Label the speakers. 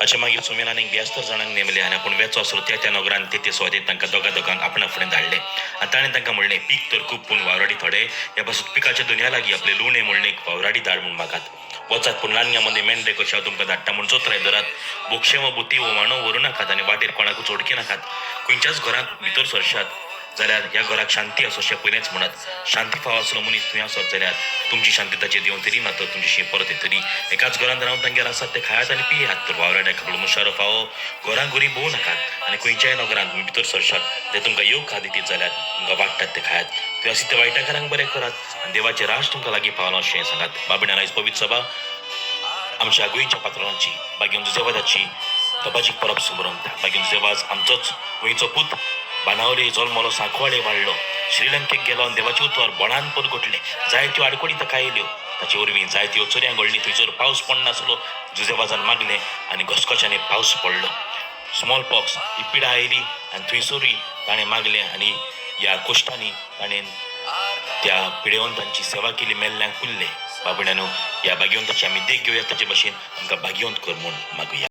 Speaker 1: अशें मागीर सुमेरान एक 72 जाणांक नेमले आनी आपूण वेचो आसलो त्या नोकरान ते सुवातेर तांकां दोगांक आपणा फुडें धाडले आनी ताणें तांकां म्हणलें पीक तर खूब पूण वावराडी थोडे ह्या पासून पिकाच्या दुनिया लागीं आपले लुणे म्हणलें वावराडी धाड म्हूण मागात वचात पूण नान्यामध्ये मेंढरे कशें हांव तुमकां धाडटा म्हूण चोत्राय धरात बोक्षे व बुती व मांडो व्हरू नाकात आनी वाटेर कोणाकूच ओडकी नाकात खंयच्याच घरांत भितर सरशात जाल्यार ह्या घराक शांती आसो अशें पयलेंच म्हणत शांती फावो आसलो मनीस थंय आसत जाल्यार तुमची शांती ताचेर दिवन तरी मात तुमची परत येतली एकाच घरांत रावन तांगेर आसात ते खायात आनी पियात तर वावराड्या खाबळ मुशारो फावो घरां घुरी भोवू नाकात आनी खंयच्याय नगरांत तुमी भितर सरशात ते तुमकां येवंक खा दितीत जाल्यार तुमकां वाडटात ते खायात ते अशी ते वायटाकारांक बरें करात आनी देवाचें राज तुमकां लागीं पावलो अशें सांगात बाबड्यान आयज पवित्र सभा आमच्या गोंयच्या पात्रांची बागेन जुजेवादाची तबाजीक परब सुमरमता बागेन जुजेवाज आमचोच गोंयचो पूत बाणावले जल्मलो सांखवाडे वाडलो श्रीलंकेक गेलो आनी देवाचे उतर बोडान परगटले जायत्यो आडकोडी ताका आयल्यो ताचे वरवीं जायत्यो चोरयां घडली थंयसर पावस पडनासलो जुजेवाजान मागलें आनी घसघश्याने पावस पडलो स्मॉल पॉक्स ही पिडा आयली आनी थंयसरूय ताणें मागलें आनी ह्या कोश्टांनी ताणें त्या पिडेवंतांची सेवा केली मेल्ल्यांक कुल्ले बाबड्यानो ह्या भाग्यवंताची आमी देख घेवया ताचे भाशेन आमकां भाग्यवंत कर म्हूण मागुया.